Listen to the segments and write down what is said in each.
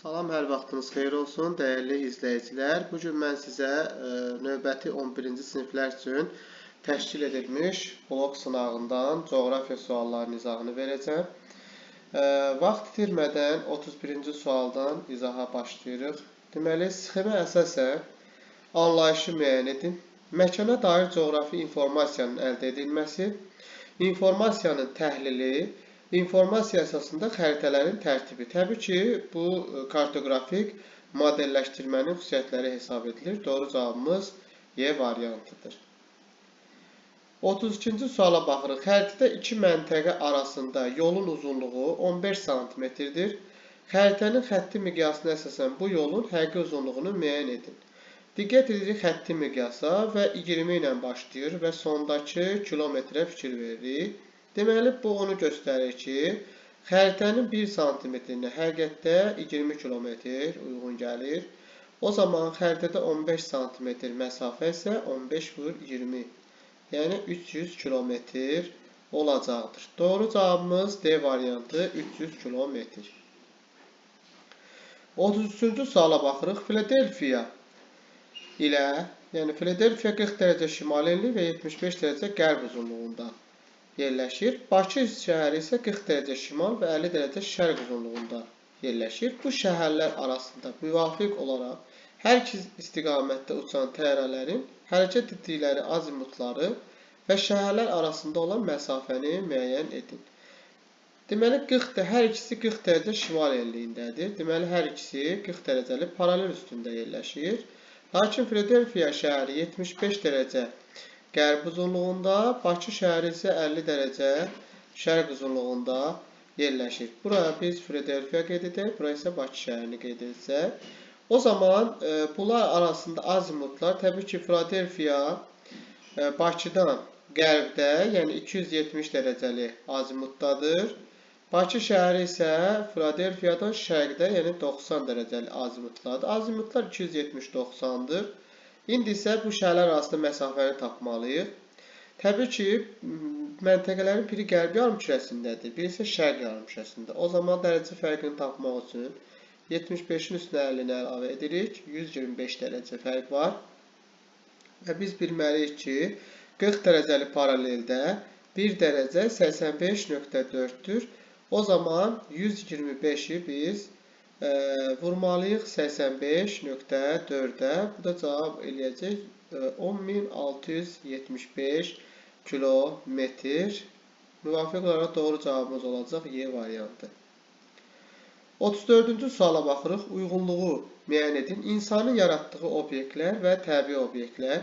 Salam, hər vaxtınız xeyir olsun, dəyərli izləyicilər. Bugün mən sizə növbəti 11-ci siniflər üçün təşkil edilmiş blok sınağından coğrafiya suallarının izahını verəcəm. Vaxt itirmədən 31-ci sualdan izaha başlayırıq. Deməli, sxemə əsasən anlayışı müəyyən edin. Məkana dair coğrafi informasiyanın əldə edilməsi, informasiyanın təhlili, informasiya əsasında xəritələrin tərtibi. Təbii ki, bu kartoqrafik modelləşdirmənin xüsusiyyətləri hesab edilir. Doğru cavabımız Y variantıdır. 32-ci suala baxırıq. Xəritədə iki məntəqə arasında yolun uzunluğu 15 cm-dir. Xəritənin xətti miqyasına əsasən bu yolun həqiqi uzunluğunu müəyyən edin. Diqqət edirik xətti miqyasa və 20 ilə başlayır və sondakı kilometrə fikir veririk. Deməli, bu onu göstərir ki, xəritənin 1 cm-nə həqiqətdə 20 km uyğun gəlir. O zaman xəritədə 15 cm məsafə isə 15 vur 20, yəni 300 km olacaqdır. Doğru cavabımız D variantı 300 km. 33-cü suala baxırıq. Filadelfiya ilə, yəni Filadelfiya 40 dərəcə şimal enli və 75 dərəcə qərb uzunluğunda yerləşir. Bakı şəhəri isə 40 dərəcə şimal və 50 dərəcə şərq uzunluğunda yerləşir. Bu şəhərlər arasında müvafiq olaraq hər iki istiqamətdə uçan təyyarələrin hərəkət etdikləri azimutları və şəhərlər arasında olan məsafəni müəyyən edin. Deməli, hər ikisi 40 dərəcə şimal enliyindədir. Deməli, hər ikisi 40 dərəcəli paralel üstündə yerləşir. Lakin Filadelfiya şəhəri 75 dərəcə qərb uzunluğunda, Bakı şəhəri isə 50 dərəcə şərq uzunluğunda yerləşir. Buraya biz Filadelfiya qeyd edək, buraya isə Bakı şəhərini qeyd etsək. O zaman bunlar arasında azimutlar, təbii ki, Filadelfiya Bakıdan qərbdə, yəni 270 dərəcəli azimutdadır. Bakı şəhəri isə Filadelfiyadan şərqdə, yəni 90 dərəcəli azimutdadır. Azimutlar 270-90-dır. İndi isə bu şəhərlər arasında məsafəni tapmalıyıq. Təbii ki, məntəqələrin biri qərb yarımkürəsindədir, biri isə şərq yarımkürəsində. O zaman dərəcə fərqini tapmaq üçün 75-in üstünə 50-ni əlavə edirik. 125 dərəcə fərq var. Və biz bilməliyik ki, 40 dərəcəli paraleldə 1 dərəcə 85.4-dür. O zaman 125-i biz vurmalıyıq 85.4-ə. Bu da cavab eləyəcək 10.675 kilometr. Müvafiq olaraq doğru cavabımız olacaq Y variantı. 34-cü suala baxırıq. Uyğunluğu müəyyən edin. İnsanın yaratdığı obyektlər və təbii obyektlər.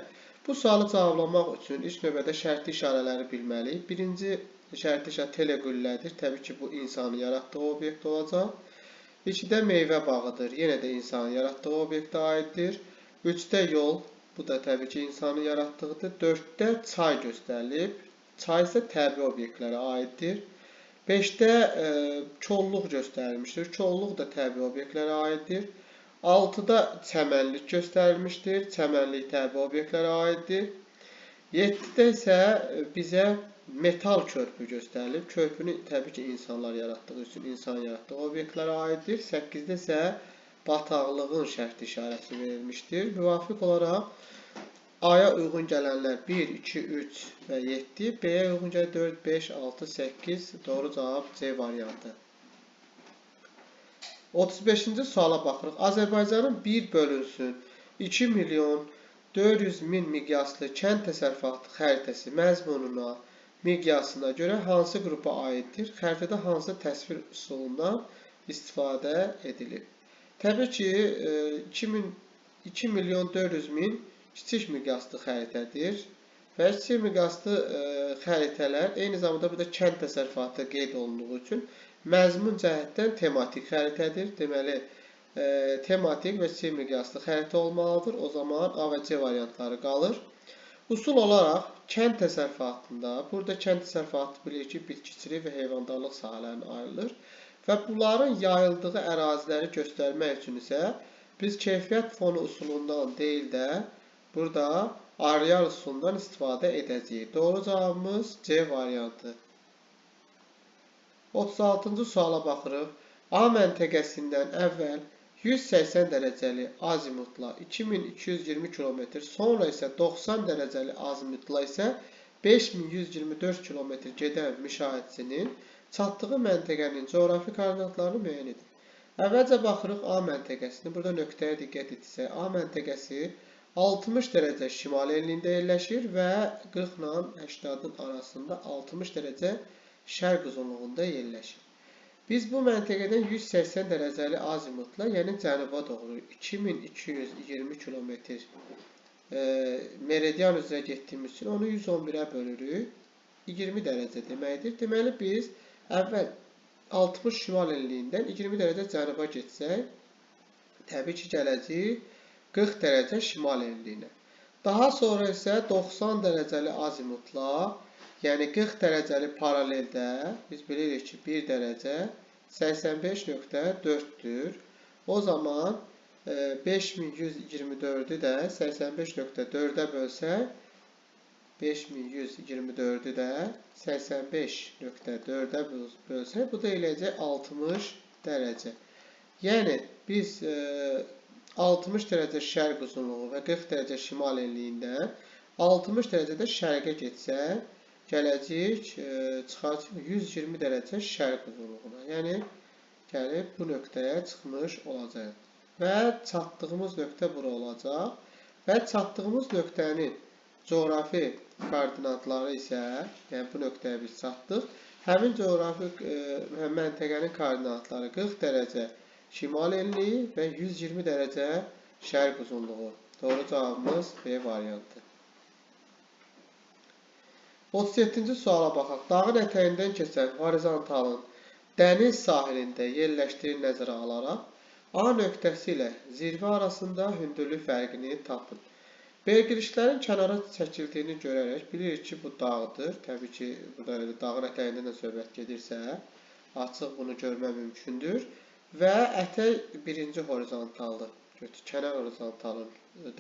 Bu sualı cavablamaq üçün ilk növbədə şərtli işarələri bilməliyik. Birinci şərtli işarə teleqüllədir. Təbii ki, bu insanın yaratdığı obyekt olacaq. 2-də meyvə bağıdır. Yenə də insanın yaratdığı obyektə aiddir. 3-də yol. Bu da təbii ki, insanın yaratdığıdır. 4-də çay göstərilib. Çay isə təbii obyektlərə aiddir. 5-də kolluq göstərilmişdir. Kolluq da təbii obyektlərə aiddir. 6-da çəmənlik göstərilmişdir. Çəmənlik təbii obyektlərə aiddir. 7-də isə bizə metal körpü göstərilib. Körpünü təbii ki, insanlar yaratdığı üçün insan yaratdığı obyektlərə aiddir. 8-də isə bataqlığın şərtli işarəsi verilmişdir. Müvafiq olaraq A-ya uyğun gələnlər 1, 2, 3 və 7, B-yə uyğun gələn 4, 5, 6, 8, doğru cavab C variantı. 35-ci suala baxırıq. Azərbaycanın bir bölünsün 2.400.000 miqyaslı kənd təsərrüfatı xəritəsi məzmununa, miqyasına görə hansı qrupa aiddir? Xəritədə hansı təsvir üsulundan istifadə edilib? Təbii ki, 2.400.000 kiçik miqyaslı xəritədir və kiçik miqyaslı xəritələr eyni zamanda burada kənd təsərrüfatı qeyd olunduğu üçün məzmun cəhətdən tematik xəritədir. Deməli, tematik və kiçik miqyaslı xəritə olmalıdır. O zaman A və C variantları qalır. Usul olaraq kənd təsərrüfatında, burada kənd təsərrüfatı bilir ki, bitkiçilik və heyvandarlıq sahələrinə ayrılır və bunların yayıldığı əraziləri göstərmək üçün isə biz keyfiyyət fonu üsulundan deyil də burada areal üsulundan istifadə edəcəyik. Doğru cavabımız C variantı. 36-cı suala baxırıq. A məntəqəsindən əvvəl 180 dərəcəli azimutla 2220 km, sonra isə 90 dərəcəli azimutla isə 5124 km gedən müşahidçinin çatdığı məntəqənin coğrafi koordinatlarını müəyyən edin. Əvvəlcə baxırıq A məntəqəsini. Burada nöqtəyə diqqət etsək, A məntəqəsi 60 dərəcə şimal enliyində yerləşir və 40 ilə 80-ın arasında 60 dərəcə şərq uzunluğunda yerləşir. Biz bu məntəqədən 180 dərəcəli azimutla, yəni cənuba doğru 2220 km meridian üzrə getdiyimiz üçün onu 111-ə bölürük. 20 dərəcə deməkdir. Deməli, biz əvvəl 60 şimal enliyindən 20 dərəcə cənuba getsək, təbii ki, gələcəyik 40 dərəcə şimal enliyinə. Daha sonra isə 90 dərəcəli azimutla, yəni 40 dərəcəli paraleldə biz bilirik ki, 1 dərəcə 85.4'dür. O zaman 5124'ü də 85.4'ə bölsək, 5124'ü də 85.4'ə bölsək, bu da eləyəcək 60 dərəcə. Yəni, biz 60 dərəcə şərq uzunluğu və 40 dərəcə şimal enliyindən 60 dərəcədə şərqə getsək, gələcəyik, çıxarcıq 120 dərəcə şərq uzunluğuna. Yəni, gəlib bu nöqtəyə çıxmış olacaq. Və çatdığımız nöqtə bura olacaq. Və çatdığımız nöqtənin coğrafi koordinatları isə, yəni bu nöqtəyə biz çatdıq. Həmin coğrafi məntəqənin koordinatları 40 dərəcə şimal enliyi və 120 dərəcə şərq uzunluğu. Doğru cavabımız B variantı. 37-ci suala baxaq. Dağın ətəyindən keçən horizontalın dəniz sahilində yerləşdiyini nəzərə alaraq, A nöqtəsi ilə zirvə arasında hündürlük fərqini tapın. Belgilişlərin kənara çəkildiyini görərək bilirik ki, bu dağdır. Təbii ki, burada dağın ətəyindən də söhbət gedirsə, açıq bunu görmək mümkündür. Və ətək birinci horizontaldır. Kənar horizontalın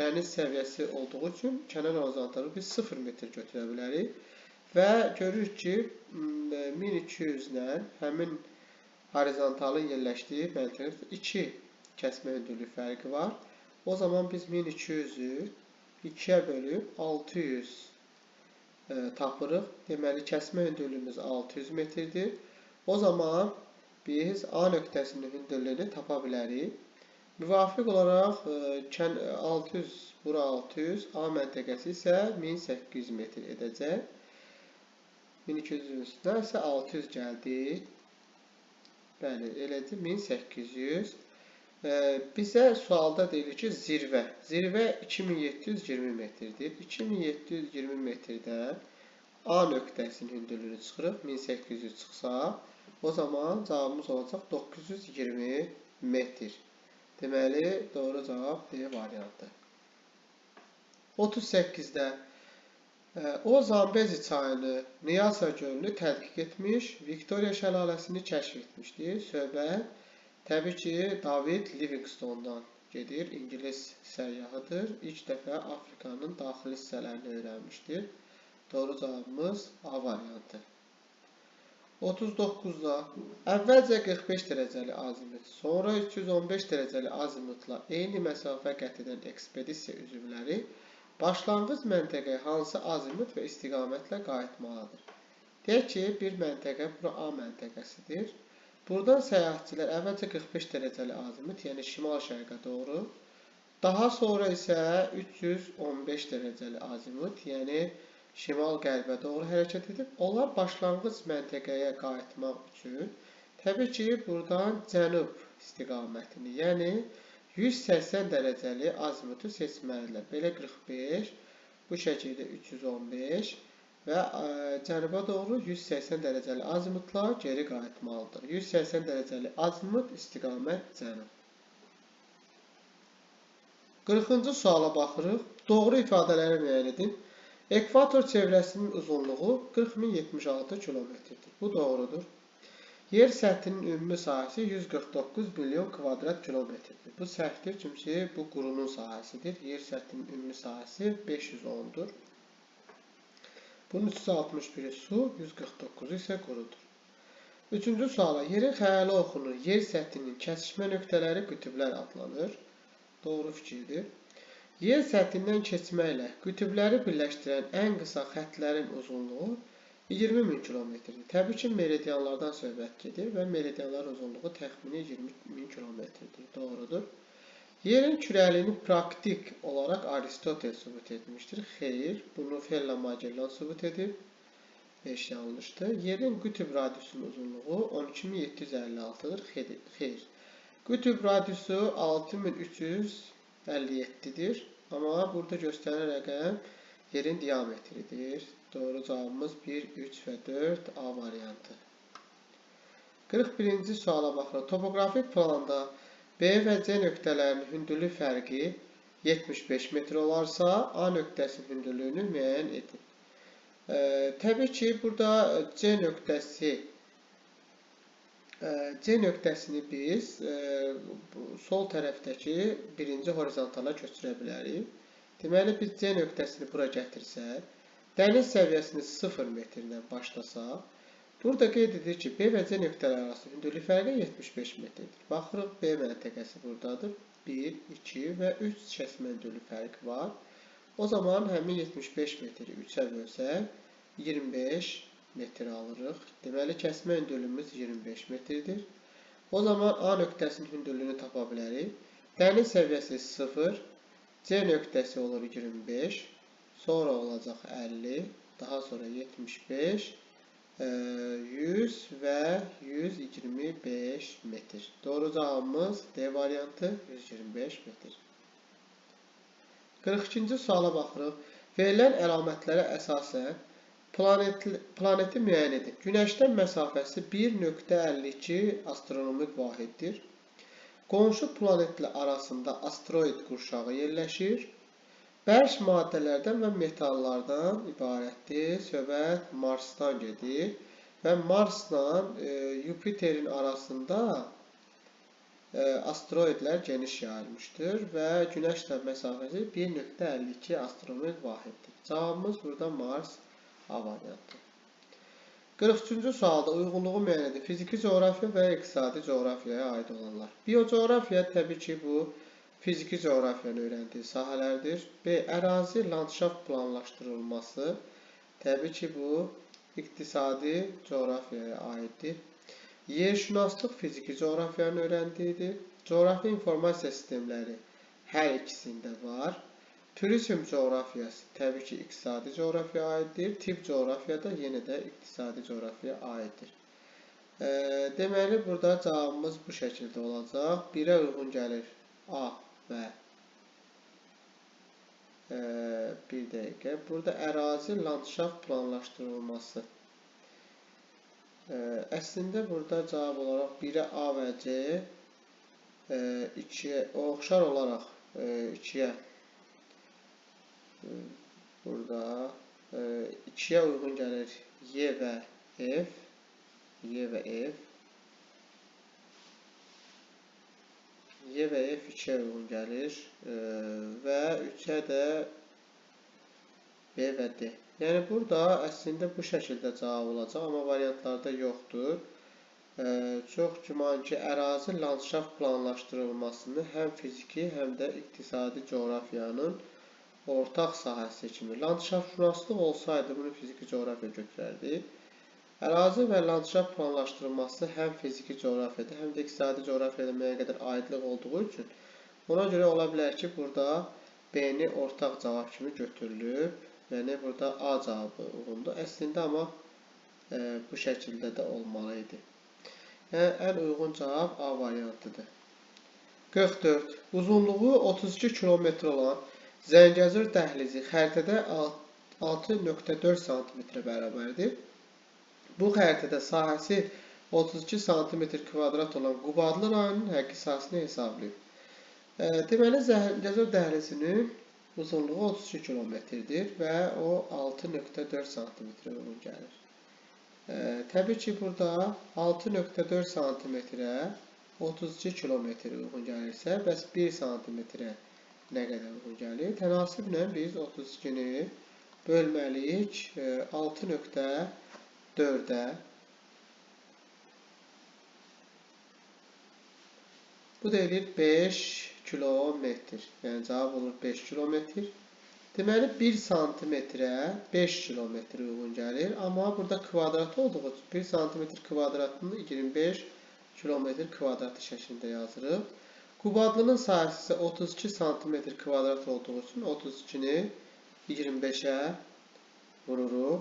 dəniz səviyyəsi olduğu üçün kənar horizontalı biz 0 metr götürə bilərik. Və görürük ki, 1200 ilə həmin horizontalın yerləşdiyi məntəqədə 2 kəsmə hündürlük fərqi var. O zaman biz 1200-ü 2-yə bölüb 600 tapırıq. Deməli, kəsmə hündürlüyümüz 600 metrdir. O zaman biz A nöqtəsinin hündürlüyünü tapa bilərik. Müvafiq olaraq 600, bura 600, A məntəqəsi isə 1800 metr edəcək. 1200-ün üstünə isə 600 gəldi. Bəli, eləcə 1800. Bizə sualda deyilir ki, zirvə. Zirvə 2720 metrdir. 2720 metrdən A nöqtəsinin hündürlüyünü çıxırıq. 1800 çıxsa, o zaman cavabımız olacaq 920 metr. Deməli, doğru cavab D variantı. 38-də o Zambezi çayını, Nyasa gölünü tədqiq etmiş, Viktoriya şəlaləsini kəşf etmişdir. Söhbət təbii ki, David Livingstone'dan gedir. İngilis səyyahıdır. İlk dəfə Afrikanın daxili hissələrini öyrənmişdir. Doğru cavabımız A variantı. 39-da əvvəlcə 45 dərəcəli azimut, sonra 315 dərəcəli azimutla eyni məsafə qət edən ekspedisiya üzvləri başlanğıc məntəqəyə hansı azimut və istiqamətlə qayıtmalıdır? Deyək ki, bir məntəqə, bura A məntəqəsidir. Buradan səyahətçilər əvvəlcə 45 dərəcəli azimut, yəni şimal-şərqə doğru, daha sonra isə 315 dərəcəli azimut, yəni şimal-qərbə doğru hərəkət edib, onlar başlanğıc məntəqəyə qayıtmaq üçün təbii ki, buradan cənub istiqamətini, yəni 180 dərəcəli azimutu seçməlidirlər. Belə 45, bu şəkildə 315 və cənuba doğru 180 dərəcəli azimutla geri qayıtmalıdır. 180 dərəcəli azimut, istiqamət cənub. 40-cı suala baxırıq. Doğru ifadələri müəyyən edin. Ekvator çevrəsinin uzunluğu 40076 kilometrdir. Bu doğrudur. Yer səthinin ümumi sahəsi 149 milyon kvadrat kilometrdir. Bu səhvdir, çünki bu qurunun sahəsidir. Yer səthinin ümumi sahəsi 510-dur. Bunun 361-i su, 149-u isə qurudur. Üçüncü suala. Yerin xəyali oxunur. Yer səthinin kəsişmə nöqtələri qütblər adlanır. Doğru fikirdir. Yer səthindən keçməklə qütbləri birləşdirən ən qısa xəttlərin uzunluğu 20 min kilometrdir. Təbii ki, meridianlardan söhbət gedir və meridianların uzunluğu təxmini 20 min kilometrdir. Doğrudur. Yerin kürəliyini praktik olaraq Aristotel sübut etmişdir. Xeyr, bunu Fermat Magellan sübut edib. 5 yanlışdır. Yerin qütb radiusunun uzunluğu 12756-dır. Xeyr. Qütb radiusu 6357-dir. Amma burada göstərilən rəqəm yerin diametridir. Doğru cavabımız 1, 3 və 4 A variantı. 41-ci suala baxırıq. Topografik planda B və C nöqtələrinin hündürlük fərqi 75 metr olarsa, A nöqtəsinin hündürlüyünü müəyyən edin. Təbii ki, burada C nöqtəsini biz sol tərəfdəki birinci horizontala köçürə bilərik. Deməli, biz C nöqtəsini bura gətirsək, dəniz səviyyəsini 0 metrdən başlasaq, burada qeyd edir ki, B və C nöqtələri arasında hündürlük fərqi 75 metrdir. Baxırıq, B məntəqəsi buradadır. 1, 2 və 3 kəsmə hündürlük fərqi var. O zaman həmin 75 metri 3-ə bölsək, 25 metr alırıq. Deməli, kəsmə hündürlüyümüz 25 metrdir. O zaman A nöqtəsinin hündürlüyünü tapa bilərik. Dəniz səviyyəsi 0, C nöqtəsi olur 25, sonra olacaq 50, daha sonra 75, 100 və 125 metr. Doğru cavabımız D variantı 125 metr. 42-ci suala baxırıq. Verilən əlamətlərə əsasən planeti müəyyən edin. Günəşdən məsafəsi 1,52 astronomik vahiddir. Qonşu planetlə arasında asteroid qurşağı yerləşir. Bərk maddələrdən və metallardan ibarətdir. Söhbət Marsdan gedir. Və Marsla Yupiterin arasında asteroidlər geniş yayılmışdır. Və Günəşlə məsafəsi 1,52 astronomik vahiddir. Cavabımız burada Mars A variantı. 43-cü sualda uyğunluğu müəyyən edin. Fiziki coğrafiya və iqtisadi coğrafiyaya aid olanlar. Biocoğrafiya təbii ki, bu fiziki coğrafiyanı öyrəndiyi sahələrdir. B. Ərazi, landşaft planlaşdırılması. Təbii ki, bu iqtisadi coğrafiyaya aiddir. Yerşünaslıq fiziki coğrafiyanı öyrəndiyidir. Coğrafi informasiya sistemləri hər ikisində var. Turizm coğrafiyası təbii ki, iqtisadi coğrafiyaya aiddir. Tibb coğrafiyada yenə də iqtisadi coğrafiyaya aiddir. Deməli, burada cavabımız bu şəkildə olacaq. 1-ə uyğun gəlir A və bir dəqiqə. Burada ərazi, landşaft planlaşdırılması. Əslində, burada cavab olaraq 1-ə A və C, 2-yə oxşar olaraq 2-yə burada 2-yə uyğun gəlir Y və F. Y və F 2-yə uyğun gəlir və 3-ə də B və D. Yəni, burada əslində bu şəkildə cavab olacaq, amma variantlarda yoxdur. Çox güman ki, ərazi landşaft planlaşdırılmasını həm fiziki, həm də iqtisadi coğrafiyanın ortaq sahəsi kimi. Landşaftşünaslıq olsaydı, bunu fiziki coğrafiya götürərdi. Ərazi və landşaft planlaşdırılması həm fiziki coğrafiyada, həm də iqtisadi coğrafiyada müəyyən qədər aidlik olduğu üçün ona görə ola bilər ki, burada B-ni ortaq cavab kimi götürülüb. Yəni, burada A cavabı uyğundur. Əslində, amma bu şəkildə də olmalı idi. Ən uyğun cavab A variantıdır. 44. Uzunluğu 32 km olan Zəngəzur dəhlizi xəritədə 6,4 cm bərabərdir. Bu xəritədə sahəsi 32 cm² olan Qubadlı rayonunun həqiqi sahəsini hesablayıb. Deməli, Zəngəzur dəhlizinin uzunluğu 32 km-dir və o 6,4 cm uyğun gəlir. Təbii ki, burada 6,4 cm-ə 32 km uyğun gəlirsə, bəs 1 cm-ə nə qədər uyğun gəlir? Tənasiblə biz 32-ni bölməliyik 6,4-ə. Bu da eləyir 5 kilometr. Yəni cavab olur 5 kilometr. Deməli 1 santimetrə 5 kilometr uyğun gəlir. Amma burada kvadrat olduğu üçün 1 santimetr kvadratını 25 kilometr kvadratı şəklində yazırıq. Kubadlının sahəsi isə 32 santimetr kvadrat olduğu üçün 32-ni 25-ə vururuq.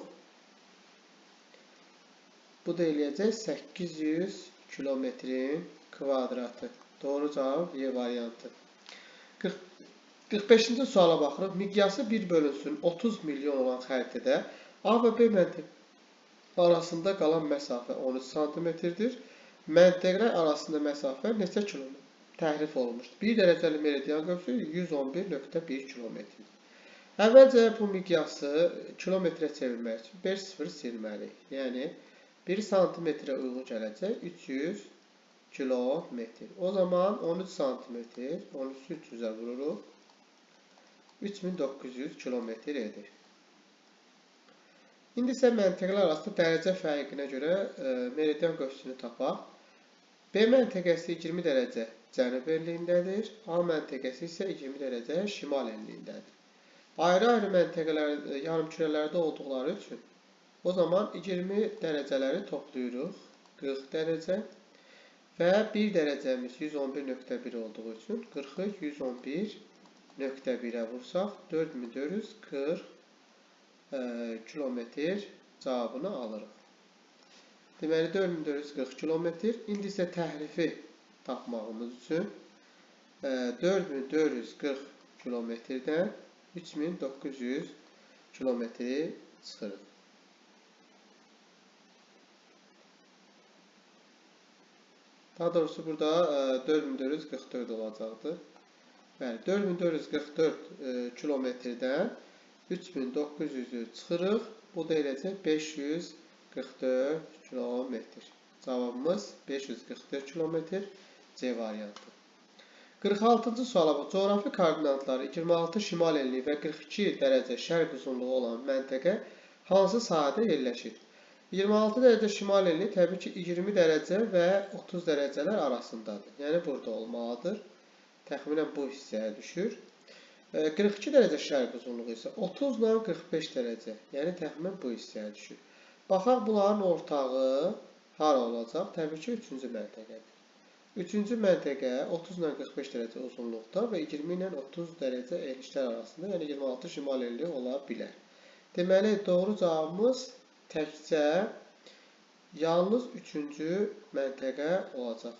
Bu da eləyəcək 800 kilometrin kvadratı. Doğru cavab Y variantı. 45-ci suala baxırıq. Miqyası 1 bölünsün 30 milyon olan xəritədə A və B məntəqə arasında qalan məsafə 13 santimetrdir. Məntəqələr arasında məsafə neçə kilometr təhrif olunmuşdur? 1 dərəcəli meridian qövsü 111.1 kilometrdir. Əvvəlcə bu miqyası kilometrə çevirmək üçün 5 sıfır silməliyik. Yəni 1 santimetrə uyğun gələcək 300 kilometr. O zaman 13 santimetr, 13'ü 300'ə vururuq. 3900 kilometr edir. İndi isə məntəqələr arasında dərəcə fərqinə görə meridian qövsünü tapaq. B məntəqəsi 20 dərəcə cənub enliyindədir. A məntəqəsi isə 20 dərəcə şimal enliyindədir. Ayrı-ayrı məntəqələr yarımkürələrdə olduqları üçün o zaman 20 dərəcələri toplayırıq. 40 dərəcə və 1 dərəcəmiz 111.1 olduğu üçün 40'ı 111.1'ə vursaq 4440 kilometr cavabını alırıq. Deməli 4440 kilometr. İndi isə təhrifi tapmağımız üçün 4440 kilometrdən 3900 kilometri çıxırıq. Daha doğrusu burada 4444 olacaqdır. Bəli, 4444 kilometrdən 3900'ü çıxırıq. Bu da eləcək 544 kilometr. Cavabımız 544 kilometr C variantı. 46-cı suala bu. Coğrafi koordinatları 26 şimal enliyi və 42 dərəcə şərq uzunluğu olan məntəqə hansı sahədə yerləşir? 26 dərəcə şimal enliyi təbii ki 20 dərəcə və 30 dərəcələr arasındadır. Yəni burada olmalıdır. Təxminən bu hissəyə düşür. 42 dərəcə şərq uzunluğu isə 30 ilə 45 dərəcə. Yəni təxminən bu hissəyə düşür. Baxaq bunların ortağı hara olacaq? Təbii ki 3-cü məntəqədir. 3-cü məntəqə 30 ilə 45 dərəcə uzunluqda və 20 ilə 30 dərəcə enişlər arasında, yəni 26 şimal enliyi ola bilər. Deməli doğru cavabımız təkcə yalnız 3-cü məntəqə olacaq.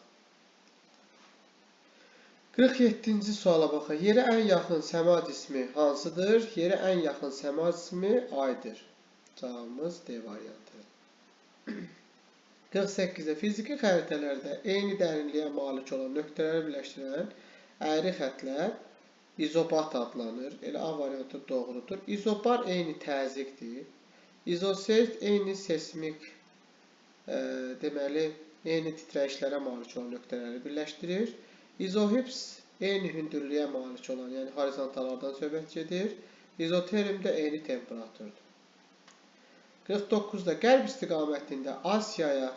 47-ci suala baxın. Yerə ən yaxın səma cismi hansıdır? Yerə ən yaxın səma cismi Aydır. Cavabımız D variantıdır. 48-də fiziki xəritələrdə eyni dərinliyə malik olan nöqtələri birləşdirən əyri xətlər izobat adlanır. Elə A variantı doğrudur. İzobar eyni təzyiqdir. İzosert eyni seismik, deməli, eyni titrəyişlərə malik olan nöqtələri birləşdirir. İzohips eyni hündürlüyə malik olan, yəni horizontallardan söhbət gedir. İzoterm də eyni temperaturdur. 49-da qərb istiqamətində Asiyaya,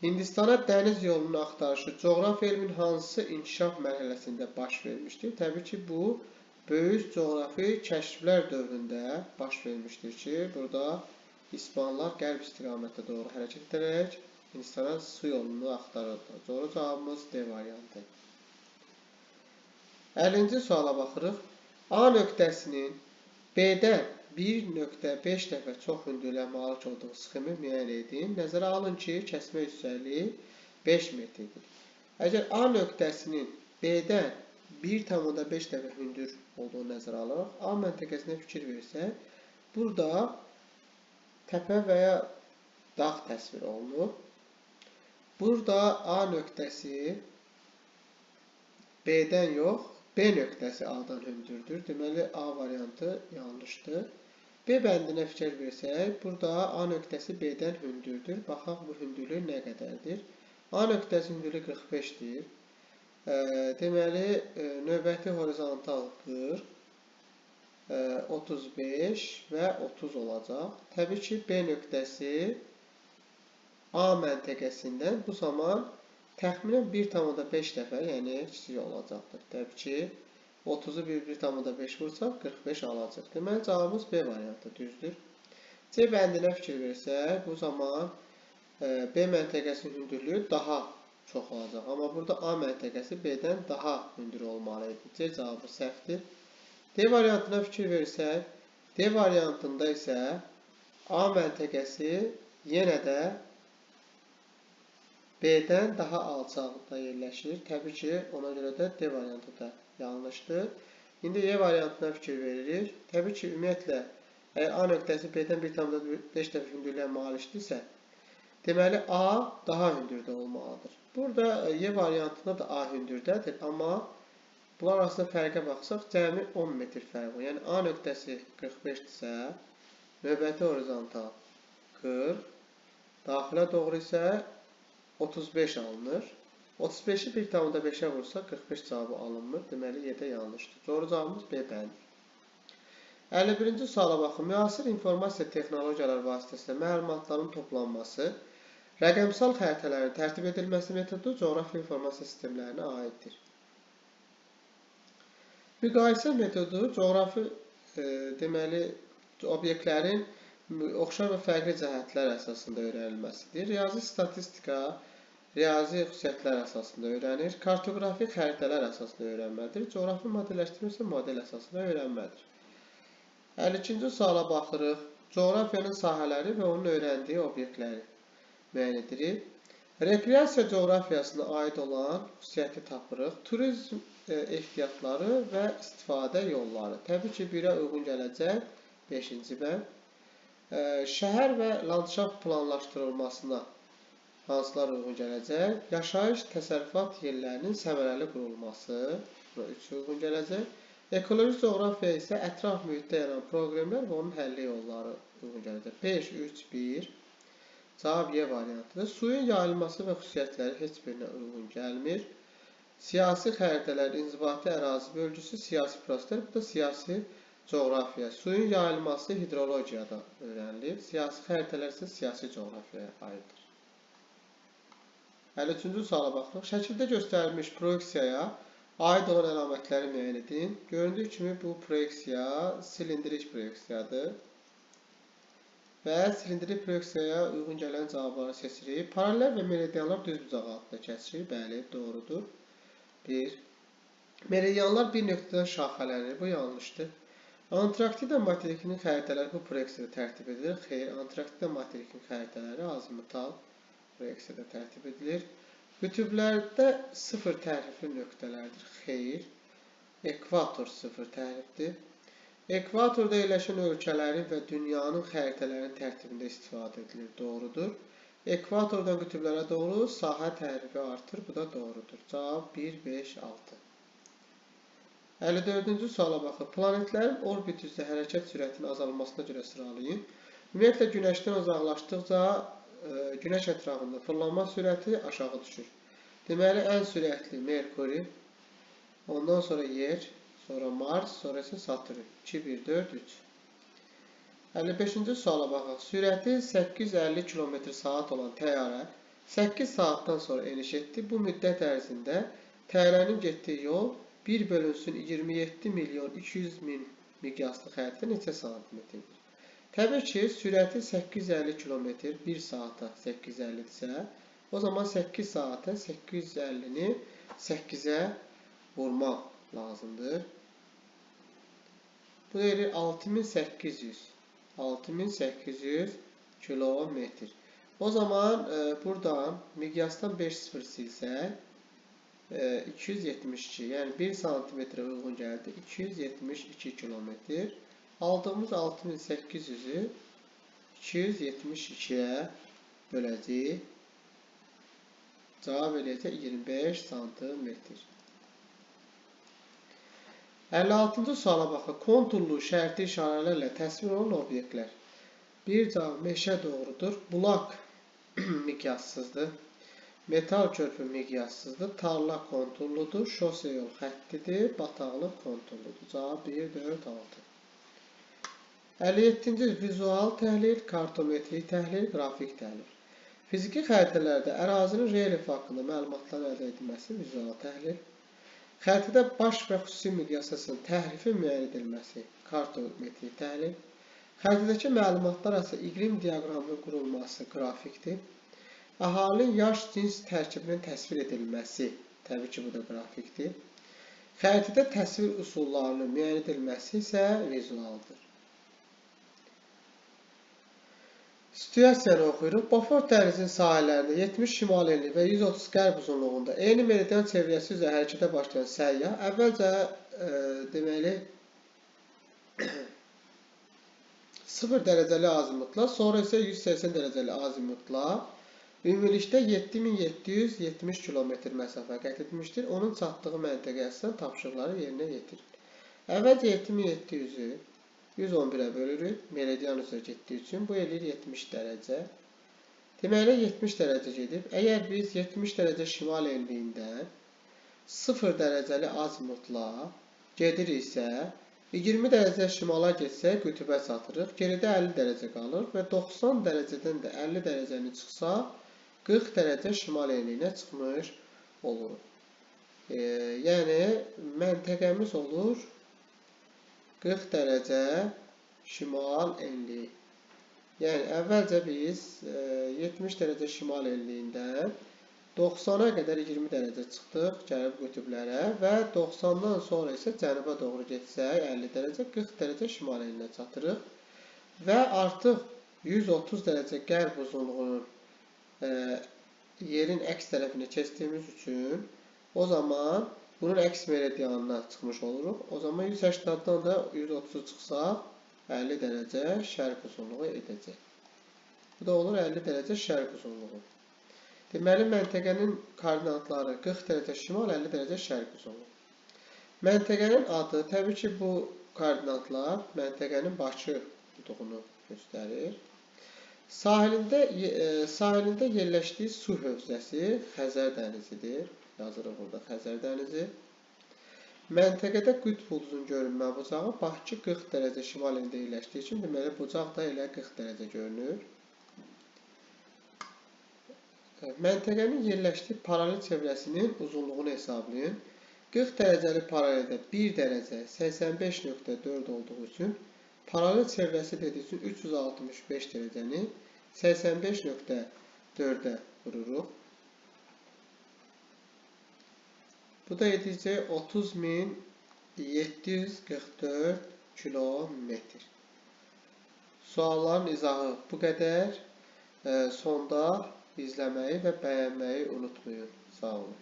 Hindistana dəniz yolunun axtarışı coğrafi elmin hansı inkişaf mərhələsində baş vermişdir? Təbii ki, bu böyük coğrafi kəşflər dövründə baş vermişdir ki, burada İspanlar qərb istiqamətə doğru hərəkət edərək Hindistana su yolunu axtarırlar. Doğru cavabımız D variantı. 50-ci suala baxırıq. A nöqtəsinin B-dən 1.5 dəfə çox hündürlüyə malik olduğu sxemi müəyyən edin. Nəzərə alın ki, kəsmə yüksəkliyi 5 metrdir. Əgər A nöqtəsinin B-dən 1.5 dəfə hündür olduğu nəzərə alaraq A məntəqəsinə fikir versək, burada təpə və ya dağ təsvir olunur. Burada A nöqtəsi B-dən yox, B nöqtəsi A-dan hündürdür. Deməli, A variantı yanlışdır. B bəndinə fikir versək, burada A nöqtəsi B-dən hündürdür. Baxaq, bu hündürlük nə qədərdir? A nöqtəsi hündürlük 45-dir. Deməli, növbəti horizontal 40, 35 və 30 olacaq. Təbii ki, B nöqtəsi A məntəqəsindən bu zaman təxminən 1,5 dəfə, yəni kiçik olacaqdır. Təbii ki, 30-u 1,5 vursaq 45 alacaq. Deməli, cavabımız B variantı düzdür. C bəndinə fikir versək, bu zaman B məntəqəsinin hündürlüyü daha çox olacaq. Amma burada A məntəqəsi B-dən daha hündür olmalı idi. C cavabı səhvdir. D variantına fikir versək, D variantında isə A məntəqəsi yenə də B-dən daha alçaqda yerləşir. Təbii ki, ona görə də D variantı da yanlışdır. İndi E variantına fikir veririk. Təbii ki, ümumiyyətlə, əgər A nöqtəsi B-dən 1,5 dəfə hündürlüyə malikdirsə, deməli A daha hündürdə olmalıdır. Burada E variantında da A hündürdədir, amma bunlar arasında fərqə baxsaq, cəmi 10 metr fərq var. Yəni A nöqtəsi 45-dirsə, növbəti horizontal 40, daxilə doğru isə 35 alınır. 35-i 1,5-ə vursa 45 cavabı alınmır. Deməli, Y-də yanlışdır. Doğru cavabımız B bəndir. 51-ci suala baxın. Müasir informasiya texnologiyaları vasitəsilə məlumatların toplanması, rəqəmsal xəritələrin tərtib edilməsi metodu coğrafi informasiya sistemlərinə aiddir. Müqayisə metodu coğrafi deməli, obyektlərin oxşar və fərqli cəhətlər əsasında öyrənilməsidir. Riyazi statistika, riyazi xüsusiyyətlər əsasında öyrənir. Kartoqrafik xəritələr əsasında öyrənmədir. Coğrafi modelləşdirmə isə model əsasında öyrənmədir. 52-ci suala baxırıq. Coğrafiyanın sahələri və onun öyrəndiyi obyektləri müəyyən edirik. Rekreasiya coğrafiyasına aid olan xüsusiyyəti tapırıq. Turizm ehtiyatları və istifadə yolları. Təbii ki, 1-ə uyğun gələcək 5-ci bənd. Şəhər və landşaft planlaşdırılmasına hansılar uyğun gələcək? Yaşayış təsərrüfat yerlərinin səmərəli qurulması, 3 uyğun gələcək. Ekoloji coğrafiya isə ətraf mühitdə yaranan problemlər və onun həlli yolları uyğun gələcək. 5, 3, 1. Cavab Y variantıdır. Suyun yayılması və xüsusiyyətləri heç birinə uyğun gəlmir. Siyasi xəritələr, inzibati ərazi bölgüsü, siyasi proseslər, bu da siyasi coğrafiya. Suyun yayılması hidrologiyada öyrənilir. Siyasi xəritələr isə siyasi coğrafiyaya aiddir. 53-cü suala baxırıq. Şəkildə göstərilmiş proyeksiyaya aid olan əlamətləri müəyyən edin. Göründüyü kimi bu proyeksiya silindrik proyeksiyadır. Və silindrik proyeksiyaya uyğun gələn cavabları seçirik. Paralel və meridianlar düzbucaq altında kəsilir. Bəli, doğrudur. 1. Meridianlar bir nöqtədən şaxələnir. Bu yanlışdır. Antarktida materikinin xəritələri bu proyeksiyada tərtib edilir. Xeyr, Antarktida materikinin xəritələri azimutal proyeksiyada tərtib edilir. Qütblərdə 0 tərifli nöqtələrdir. Xeyr, ekvator 0 tərifdir. Ekvatorda yerləşən ölkələrin və dünyanın xəritələrinin tərtibində istifadə edilir. Doğrudur. Ekvatordan qütblərə doğru sahə tərifi artır. Bu da doğrudur. Cavab 1, 5, 6. 54-cü suala baxın. Planetlərin orbit üzrə hərəkət sürətinin azalmasına görə sıralayın. Ümumiyyətlə, Günəşdən uzaqlaşdıqca Günəş ətrafında fırlanma sürəti aşağı düşür. Deməli, ən sürətli Merkuri, ondan sonra Yer, sonra Mars, sonra isə Saturn. 2, 1, 4, 3. 55-ci suala baxaq. Sürəti 850 km/saat olan təyyarə 8 saatdan sonra eniş etdi. Bu müddət ərzində təyyarənin getdiyi yol 1 bölünsün 27 milyon 200 min miqyaslı xəritə neçə santimetrdir? Təbii ki, sürəti 850 km 1 saata 850-dirsə, o zaman 8 saata 850-ni 8-ə vurmaq lazımdır. Bu deyir 6800 kilometr. O zaman buradan miqyasdan 5 sıfır silsək 272, yəni 1 santimetrə uyğun gəldi. 272 kilometr. Aldığımız 6800-ü 272-yə böləcəyik. Cavab eləyəcək 25 santimetr. 56-cı suala baxın. Konturlu şərti işarələrlə təsvir olunan obyektlər. Bir cavab meşə doğrudur. Bulaq miqyassızdır. Metal körpü miqyassızdır. Tarla konturludur. Şose yol xəttidir. Bataqlıq konturludur. Cavab 1, 4, 6. 57-ci vizual təhlil, kartometrik təhlil, qrafik təhlil. Fiziki xəritələrdə ərazinin relyefi haqqında məlumatlar əldə edilməsi vizual təhlil. Xəritədə baş və xüsusi miqyasının təhrifin müəyyən edilməsi kartometrik təhlil. Xəritədəki məlumatlar arasında iqlim diaqramının qurulması qrafikdir. Əhalinin yaş cins tərkibinin təsvir edilməsi, təbii ki, bu da qrafikdir. Xəritədə təsvir üsullarının müəyyən edilməsi isə vizualdır. Situasiyanı oxuyuruq. Beaufort dənizinin sahillərində 70 şimal enli və 130 qərb uzunluğunda eyni meridian çevrəsi üzrə hərəkətə başlayan səyyah əvvəlcə deməli 0 dərəcəli azimutla, sonra isə 180 dərəcəli azimutla ümumilikdə 7770 kilometr məsafə qət etmişdir. Onun çatdığı məntəqəsindən tapşırıqları yerinə yetirir. Əvvəlcə 7700-ü 111-ə bölürük. Meridian üzrə getdiyi üçün bu eləyir 70 dərəcə. Deməli 70 dərəcə gedib. Əgər biz 70 dərəcə şimal enliyində 0 dərəcəli azimutla gediriksə, 20 dərəcə şimala getsək qütbə çatırıq. Geridə 50 dərəcə qalır və 90 dərəcədən də 50 dərəcəni çıxsaq 40 dərəcə şimal enliyinə çıxmış oluruq. Yəni məntəqəmiz olur 40 dərəcə şimal enliyi. Yəni əvvəlcə biz 70 dərəcə şimal enliyindən 90-a qədər 20 dərəcə çıxdıq cənub qütblərə və 90-dan sonra isə cənuba doğru getsək 50 dərəcə, 40 dərəcə şimal enliyinə çatırıq və artıq 130 dərəcə qərb uzunluğunun yerin əks tərəfinə keçdiyimiz üçün o zaman bunun əks meridianına çıxmış oluruq. O zaman 180-dan da 130 çıxsaq 50 dərəcə şərq uzunluğu edəcək. Bu da olur 50 dərəcə şərq uzunluğu. Deməli, məntəqənin koordinatları 40 dərəcə şimal, 50 dərəcə şərq uzunluğu. Məntəqənin adı, təbii ki, bu koordinatlar məntəqənin Bakı olduğunu göstərir. Sahilində yerləşdiyi su hövzəsi Xəzər dənizidir. Yazırıq burada Xəzər dənizi. Məntəqədə qütb ulduzun görünmə bucağı Bakı 40 dərəcə şimal enliyində yerləşdiyi üçün deməli bucaq da elə 40 dərəcə görünür. Məntəqənin yerləşdiyi paralel çevrəsinin uzunluğunu hesablayın. 40 dərəcəli paraleldə 1 dərəcə 85.4 olduğu üçün paralel çevrəsi dediyi üçün 365 dərəcəni 85.4-ə vururuq. Bu da edəcək 30.744 kilometr. Sualların izahı bu qədər. Sonda izləməyi və bəyənməyi unutmayın. Sağ olun.